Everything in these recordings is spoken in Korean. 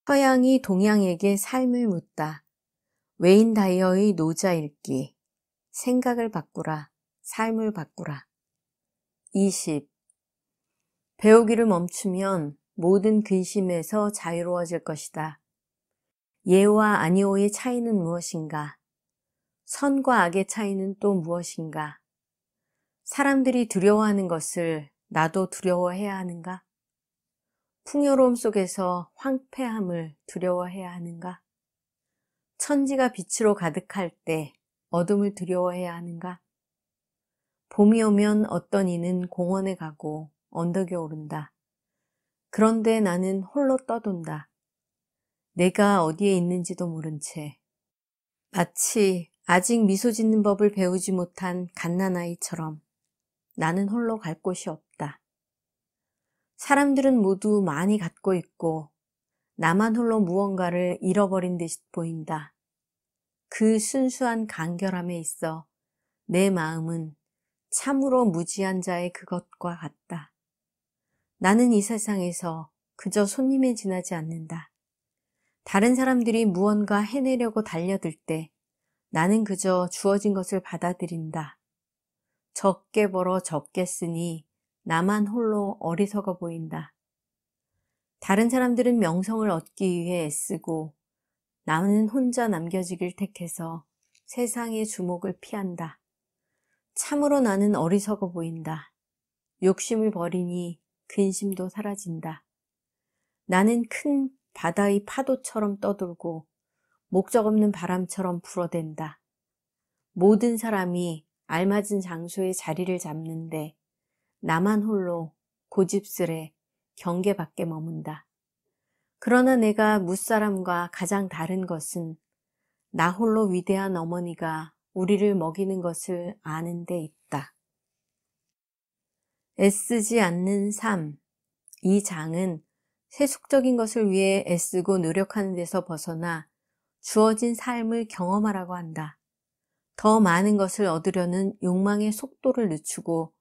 서양이 동양에게 삶을 묻다. 웨인 다이어의 노자 읽기. 생각을 바꾸라. 삶을 바꾸라. 20. 배우기를 멈추면 모든 근심에서 자유로워질 것이다. 예와 아니오의 차이는 무엇인가? 선과 악의 차이는 또 무엇인가? 사람들이 두려워하는 것을 나도 두려워해야 하는가? 풍요로움 속에서 황폐함을 두려워해야 하는가? 천지가 빛으로 가득할 때 어둠을 두려워해야 하는가? 봄이 오면 어떤 이는 공원에 가고 언덕에 오른다. 그런데 나는 홀로 떠돈다. 내가 어디에 있는지도 모른 채. 마치 아직 미소 짓는 법을 배우지 못한 갓난아이처럼 나는 홀로 갈 곳이 없다. 사람들은 모두 많이 갖고 있고 나만 홀로 무언가를 잃어버린 듯이 보인다. 그 순수한 간결함에 있어 내 마음은 참으로 무지한 자의 그것과 같다. 나는 이 세상에서 그저 손님에 지나지 않는다. 다른 사람들이 무언가 해내려고 달려들 때 나는 그저 주어진 것을 받아들인다. 적게 벌어 적게 쓰니 나만 홀로 어리석어 보인다. 다른 사람들은 명성을 얻기 위해 애쓰고 나는 혼자 남겨지길 택해서 세상의 주목을 피한다. 참으로 나는 어리석어 보인다. 욕심을 버리니 근심도 사라진다. 나는 큰 바다의 파도처럼 떠돌고 목적 없는 바람처럼 불어댄다. 모든 사람이 알맞은 장소에 자리를 잡는데 나만 홀로 고집스레 경계 밖에 머문다. 그러나 내가 무사람과 가장 다른 것은 나 홀로 위대한 어머니가 우리를 먹이는 것을 아는 데 있다. 애쓰지 않는 삶. 이 장은 세속적인 것을 위해 애쓰고 노력하는 데서 벗어나 주어진 삶을 경험하라고 한다. 더 많은 것을 얻으려는 욕망의 속도를 늦추고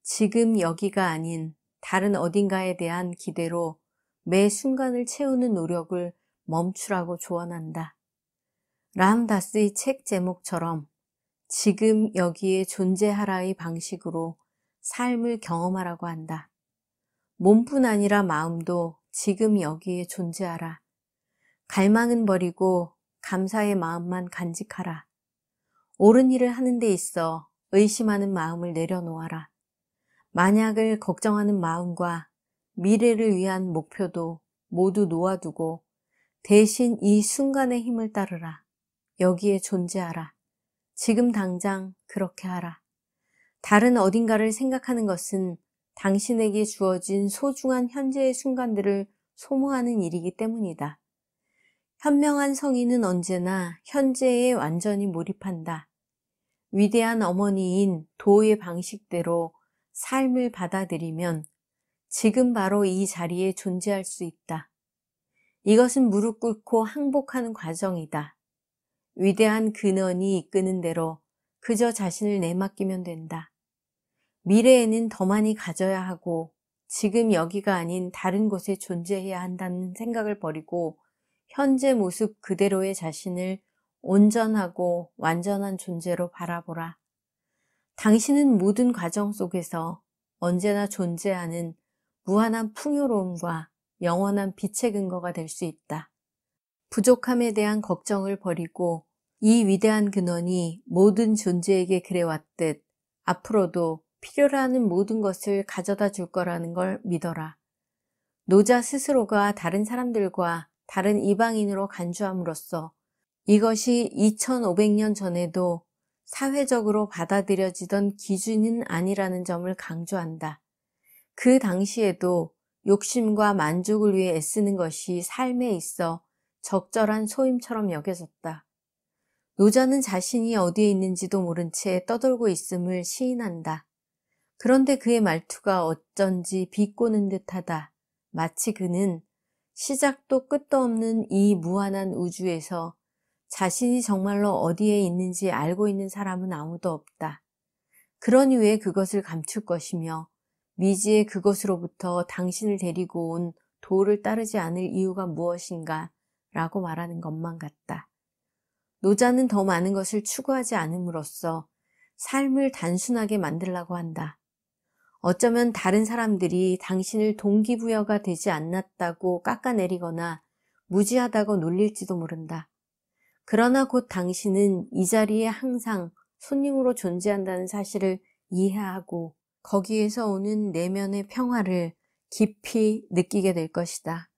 지금 여기가 아닌 다른 어딘가에 대한 기대로 매 순간을 채우는 노력을 멈추라고 조언한다. 람다스의 책 제목처럼 지금 여기에 존재하라의 방식으로 삶을 경험하라고 한다. 몸뿐 아니라 마음도 지금 여기에 존재하라. 갈망은 버리고 감사의 마음만 간직하라. 옳은 일을 하는 데 있어 의심하는 마음을 내려놓아라. 만약을 걱정하는 마음과 미래를 위한 목표도 모두 놓아두고 대신 이 순간의 힘을 따르라. 여기에 존재하라. 지금 당장 그렇게 하라. 다른 어딘가를 생각하는 것은 당신에게 주어진 소중한 현재의 순간들을 소모하는 일이기 때문이다. 현명한 성인은 언제나 현재에 완전히 몰입한다. 위대한 어머니인 도의 방식대로 삶을 받아들이면 지금 바로 이 자리에 존재할 수 있다. 이것은 무릎 꿇고 항복하는 과정이다. 위대한 근원이 이끄는 대로 그저 자신을 내맡기면 된다. 미래에는 더 많이 가져야 하고 지금 여기가 아닌 다른 곳에 존재해야 한다는 생각을 버리고 현재 모습 그대로의 자신을 온전하고 완전한 존재로 바라보라. 당신은 모든 과정 속에서 언제나 존재하는 무한한 풍요로움과 영원한 빛의 근거가 될 수 있다. 부족함에 대한 걱정을 버리고 이 위대한 근원이 모든 존재에게 그래왔듯 앞으로도 필요로 하는 모든 것을 가져다 줄 거라는 걸 믿어라. 노자 스스로가 다른 사람들과 다른 이방인으로 간주함으로써 이것이 2500년 전에도 사회적으로 받아들여지던 기준은 아니라는 점을 강조한다. 그 당시에도 욕심과 만족을 위해 애쓰는 것이 삶에 있어 적절한 소임처럼 여겨졌다. 노자는 자신이 어디에 있는지도 모른 채 떠돌고 있음을 시인한다. 그런데 그의 말투가 어쩐지 비꼬는 듯하다. 마치 그는 시작도 끝도 없는 이 무한한 우주에서 자신이 정말로 어디에 있는지 알고 있는 사람은 아무도 없다. 그러니 왜 그것을 감출 것이며 미지의 그것으로부터 당신을 데리고 온 도를 따르지 않을 이유가 무엇인가 라고 말하는 것만 같다. 노자는 더 많은 것을 추구하지 않음으로써 삶을 단순하게 만들려고 한다. 어쩌면 다른 사람들이 당신을 동기부여가 되지 않았다고 깎아내리거나 무지하다고 놀릴지도 모른다. 그러나 곧 당신은 이 자리에 항상 손님으로 존재한다는 사실을 이해하고 거기에서 오는 내면의 평화를 깊이 느끼게 될 것이다.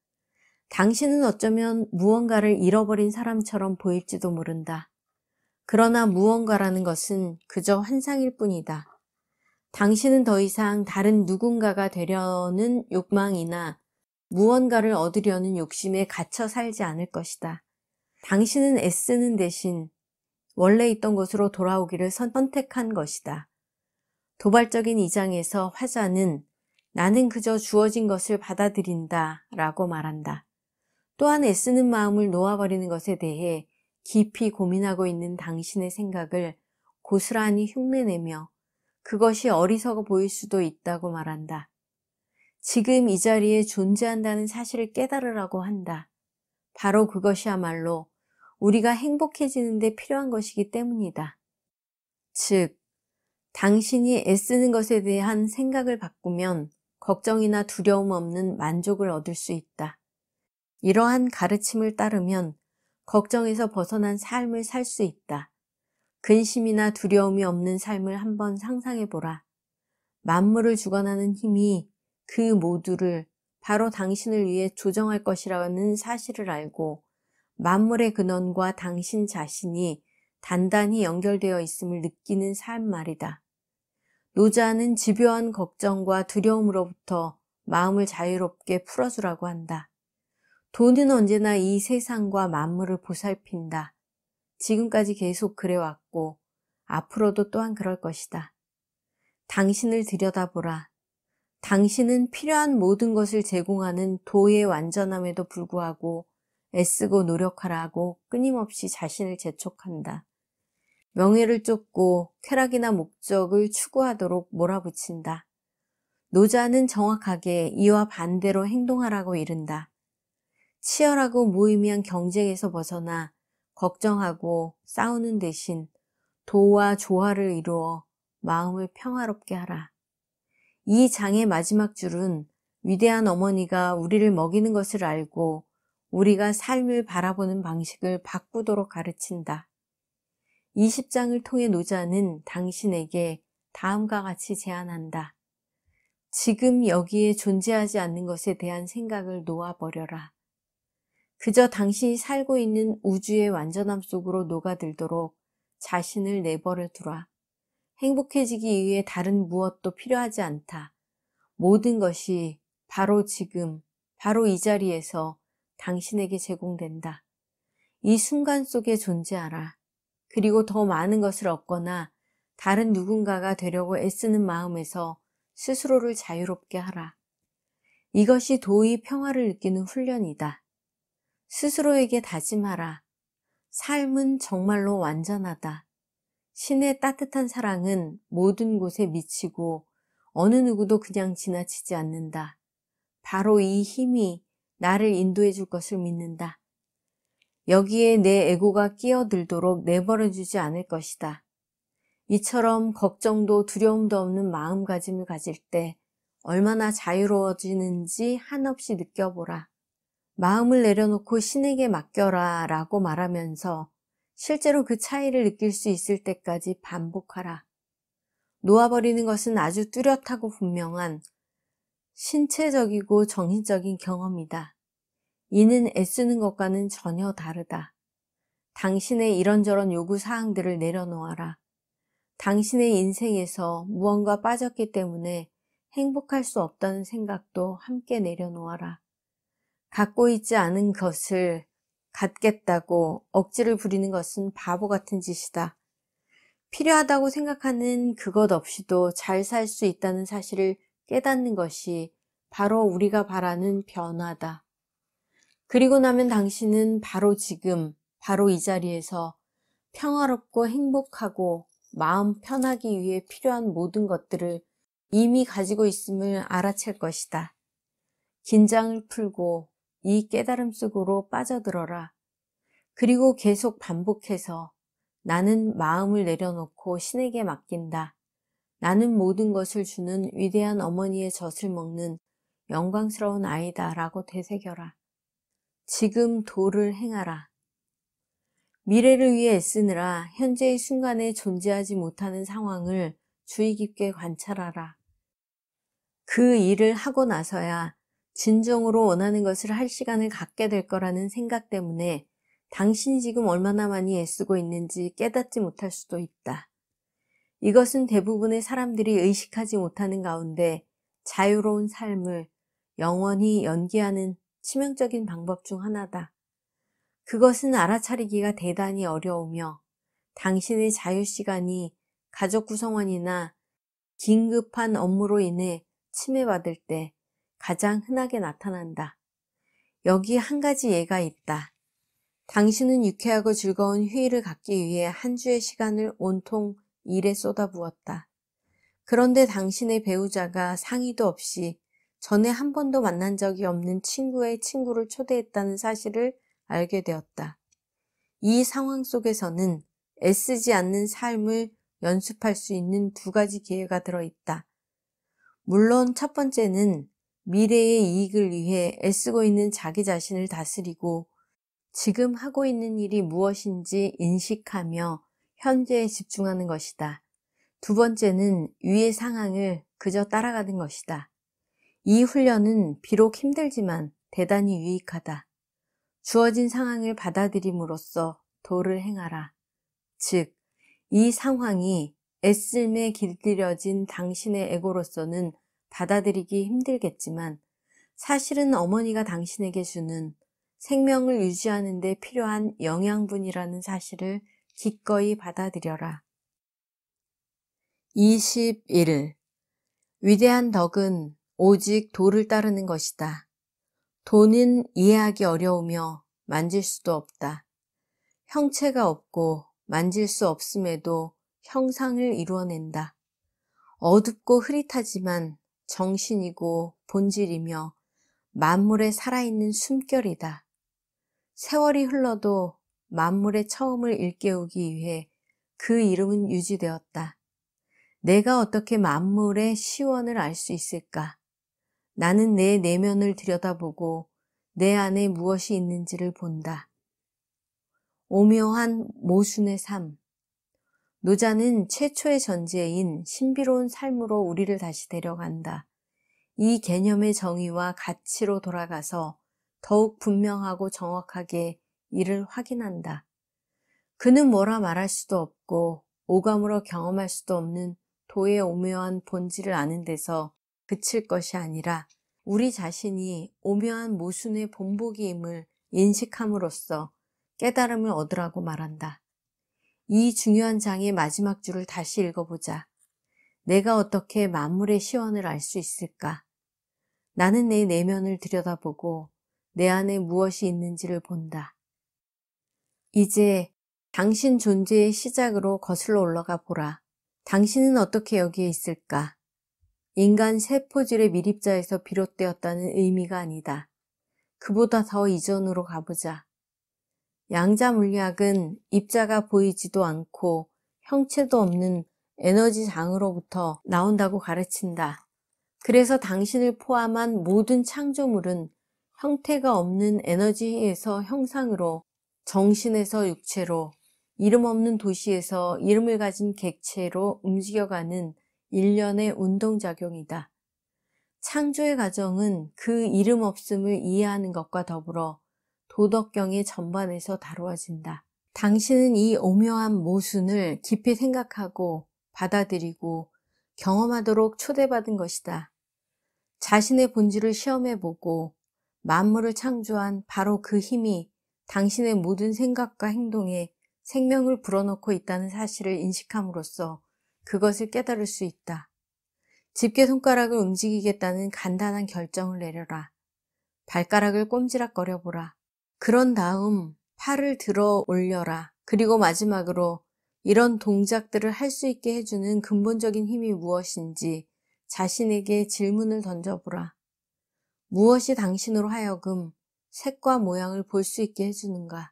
당신은 어쩌면 무언가를 잃어버린 사람처럼 보일지도 모른다. 그러나 무언가라는 것은 그저 환상일 뿐이다. 당신은 더 이상 다른 누군가가 되려는 욕망이나 무언가를 얻으려는 욕심에 갇혀 살지 않을 것이다. 당신은 애쓰는 대신 원래 있던 곳으로 돌아오기를 선택한 것이다. 도발적인 이 장에서 화자는 나는 그저 주어진 것을 받아들인다 라고 말한다. 또한 애쓰는 마음을 놓아버리는 것에 대해 깊이 고민하고 있는 당신의 생각을 고스란히 흉내내며 그것이 어리석어 보일 수도 있다고 말한다. 지금 이 자리에 존재한다는 사실을 깨달으라고 한다. 바로 그것이야말로 우리가 행복해지는 데 필요한 것이기 때문이다. 즉, 당신이 애쓰는 것에 대한 생각을 바꾸면 걱정이나 두려움 없는 만족을 얻을 수 있다. 이러한 가르침을 따르면 걱정에서 벗어난 삶을 살 수 있다. 근심이나 두려움이 없는 삶을 한번 상상해보라. 만물을 주관하는 힘이 그 모두를 바로 당신을 위해 조정할 것이라는 사실을 알고 만물의 근원과 당신 자신이 단단히 연결되어 있음을 느끼는 삶 말이다. 노자는 집요한 걱정과 두려움으로부터 마음을 자유롭게 풀어주라고 한다. 돈은 언제나 이 세상과 만물을 보살핀다. 지금까지 계속 그래왔고 앞으로도 또한 그럴 것이다. 당신을 들여다보라. 당신은 필요한 모든 것을 제공하는 도의 완전함에도 불구하고 애쓰고 노력하라고 끊임없이 자신을 재촉한다. 명예를 쫓고 쾌락이나 목적을 추구하도록 몰아붙인다. 노자는 정확하게 이와 반대로 행동하라고 이른다. 치열하고 무의미한 경쟁에서 벗어나 걱정하고 싸우는 대신 도와 조화를 이루어 마음을 평화롭게 하라. 이 장의 마지막 줄은 위대한 어머니가 우리를 먹이는 것을 알고 우리가 삶을 바라보는 방식을 바꾸도록 가르친다. 20장을 통해 노자는 당신에게 다음과 같이 제안한다. 지금 여기에 존재하지 않는 것에 대한 생각을 놓아버려라. 그저 당신이 살고 있는 우주의 완전함 속으로 녹아들도록 자신을 내버려 두라. 행복해지기 위해 다른 무엇도 필요하지 않다. 모든 것이 바로 지금, 바로 이 자리에서 당신에게 제공된다. 이 순간 속에 존재하라. 그리고 더 많은 것을 얻거나 다른 누군가가 되려고 애쓰는 마음에서 스스로를 자유롭게 하라. 이것이 도의 평화를 느끼는 훈련이다. 스스로에게 다짐하라. 삶은 정말로 완전하다. 신의 따뜻한 사랑은 모든 곳에 미치고 어느 누구도 그냥 지나치지 않는다. 바로 이 힘이 나를 인도해 줄 것을 믿는다. 여기에 내 에고가 끼어들도록 내버려주지 않을 것이다. 이처럼 걱정도 두려움도 없는 마음가짐을 가질 때 얼마나 자유로워지는지 한없이 느껴보라. 마음을 내려놓고 신에게 맡겨라 라고 말하면서 실제로 그 차이를 느낄 수 있을 때까지 반복하라. 놓아버리는 것은 아주 뚜렷하고 분명한 신체적이고 정신적인 경험이다. 이는 애쓰는 것과는 전혀 다르다. 당신의 이런저런 요구사항들을 내려놓아라. 당신의 인생에서 무언가 빠졌기 때문에 행복할 수 없다는 생각도 함께 내려놓아라. 갖고 있지 않은 것을 갖겠다고 억지를 부리는 것은 바보 같은 짓이다. 필요하다고 생각하는 그것 없이도 잘 살 수 있다는 사실을 깨닫는 것이 바로 우리가 바라는 변화다. 그리고 나면 당신은 바로 지금, 바로 이 자리에서 평화롭고 행복하고 마음 편하기 위해 필요한 모든 것들을 이미 가지고 있음을 알아챌 것이다. 긴장을 풀고 이 깨달음 속으로 빠져들어라. 그리고 계속 반복해서 나는 마음을 내려놓고 신에게 맡긴다. 나는 모든 것을 주는 위대한 어머니의 젖을 먹는 영광스러운 아이다 라고 되새겨라. 지금 도를 행하라. 미래를 위해 애쓰느라 현재의 순간에 존재하지 못하는 상황을 주의 깊게 관찰하라. 그 일을 하고 나서야 진정으로 원하는 것을 할 시간을 갖게 될 거라는 생각 때문에 당신이 지금 얼마나 많이 애쓰고 있는지 깨닫지 못할 수도 있다. 이것은 대부분의 사람들이 의식하지 못하는 가운데 자유로운 삶을 영원히 연기하는 치명적인 방법 중 하나다. 그것은 알아차리기가 대단히 어려우며 당신의 자유시간이 가족 구성원이나 긴급한 업무로 인해 침해받을 때 가장 흔하게 나타난다. 여기 한 가지 예가 있다. 당신은 유쾌하고 즐거운 휴일을 갖기 위해 한 주의 시간을 온통 일에 쏟아부었다. 그런데 당신의 배우자가 상의도 없이 전에 한 번도 만난 적이 없는 친구의 친구를 초대했다는 사실을 알게 되었다. 이 상황 속에서는 애쓰지 않는 삶을 연습할 수 있는 두 가지 기회가 들어있다. 물론 첫 번째는 미래의 이익을 위해 애쓰고 있는 자기 자신을 다스리고 지금 하고 있는 일이 무엇인지 인식하며 현재에 집중하는 것이다. 두 번째는 위의 상황을 그저 따라가는 것이다. 이 훈련은 비록 힘들지만 대단히 유익하다. 주어진 상황을 받아들임으로써 도를 행하라. 즉, 이 상황이 애씀에 길들여진 당신의 에고로서는 받아들이기 힘들겠지만 사실은 어머니가 당신에게 주는 생명을 유지하는 데 필요한 영양분이라는 사실을 기꺼이 받아들여라. 21. 위대한 덕은 오직 도를 따르는 것이다. 도는 이해하기 어려우며 만질 수도 없다. 형체가 없고 만질 수 없음에도 형상을 이루어낸다. 어둡고 흐릿하지만 정신이고 본질이며 만물에 살아있는 숨결이다. 세월이 흘러도 만물의 처음을 일깨우기 위해 그 이름은 유지되었다. 내가 어떻게 만물의 시원을 알 수 있을까? 나는 내 내면을 들여다보고 내 안에 무엇이 있는지를 본다. 오묘한 모순의 삶. 노자는 최초의 전제인 신비로운 삶으로 우리를 다시 데려간다. 이 개념의 정의와 가치로 돌아가서 더욱 분명하고 정확하게 이를 확인한다. 그는 뭐라 말할 수도 없고 오감으로 경험할 수도 없는 도의 오묘한 본질을 아는 데서 그칠 것이 아니라 우리 자신이 오묘한 모순의 본보기임을 인식함으로써 깨달음을 얻으라고 말한다. 이 중요한 장의 마지막 줄을 다시 읽어보자. 내가 어떻게 만물의 시원을 알 수 있을까? 나는 내 내면을 들여다보고 내 안에 무엇이 있는지를 본다. 이제 당신 존재의 시작으로 거슬러 올라가 보라. 당신은 어떻게 여기에 있을까? 인간 세포질의 미립자에서 비롯되었다는 의미가 아니다. 그보다 더 이전으로 가보자. 양자 물리학은 입자가 보이지도 않고 형체도 없는 에너지 장으로부터 나온다고 가르친다. 그래서 당신을 포함한 모든 창조물은 형태가 없는 에너지에서 형상으로, 정신에서 육체로, 이름 없는 도시에서 이름을 가진 객체로 움직여가는 일련의 운동작용이다. 창조의 과정은 그 이름 없음을 이해하는 것과 더불어 도덕경의 전반에서 다루어진다. 당신은 이 오묘한 모순을 깊이 생각하고 받아들이고 경험하도록 초대받은 것이다. 자신의 본질을 시험해보고 만물을 창조한 바로 그 힘이 당신의 모든 생각과 행동에 생명을 불어넣고 있다는 사실을 인식함으로써 그것을 깨달을 수 있다. 집게손가락을 움직이겠다는 간단한 결정을 내려라. 발가락을 꼼지락거려보라. 그런 다음 팔을 들어 올려라. 그리고 마지막으로 이런 동작들을 할 수 있게 해주는 근본적인 힘이 무엇인지 자신에게 질문을 던져보라. 무엇이 당신으로 하여금 색과 모양을 볼 수 있게 해주는가?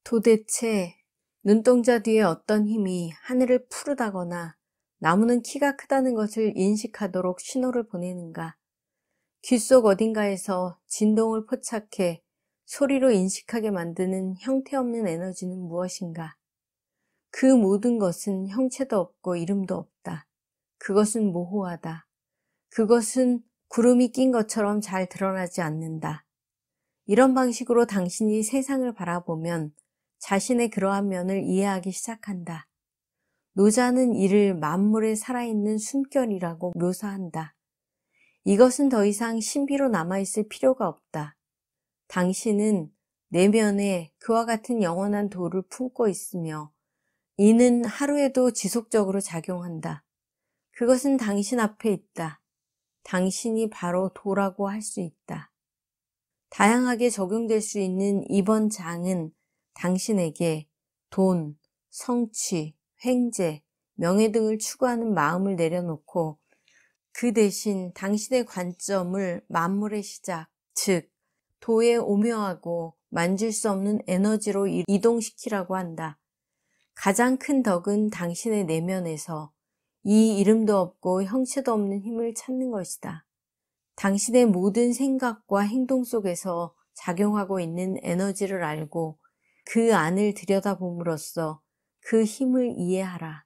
도대체 눈동자 뒤에 어떤 힘이 하늘을 푸르다거나 나무는 키가 크다는 것을 인식하도록 신호를 보내는가? 귓속 어딘가에서 진동을 포착해 소리로 인식하게 만드는 형태없는 에너지는 무엇인가? 그 모든 것은 형체도 없고 이름도 없다. 그것은 모호하다. 그것은 구름이 낀 것처럼 잘 드러나지 않는다. 이런 방식으로 당신이 세상을 바라보면 자신의 그러한 면을 이해하기 시작한다. 노자는 이를 만물에 살아있는 숨결이라고 묘사한다. 이것은 더 이상 신비로 남아있을 필요가 없다. 당신은 내면에 그와 같은 영원한 도를 품고 있으며 이는 하루에도 지속적으로 작용한다. 그것은 당신 앞에 있다. 당신이 바로 도라고 할 수 있다. 다양하게 적용될 수 있는 이번 장은 당신에게 돈, 성취, 횡재, 명예 등을 추구하는 마음을 내려놓고 그 대신 당신의 관점을 만물의 시작, 즉 도의 오묘하고 만질 수 없는 에너지로 이동시키라고 한다. 가장 큰 덕은 당신의 내면에서 이 이름도 없고 형체도 없는 힘을 찾는 것이다. 당신의 모든 생각과 행동 속에서 작용하고 있는 에너지를 알고 그 안을 들여다봄으로써 그 힘을 이해하라.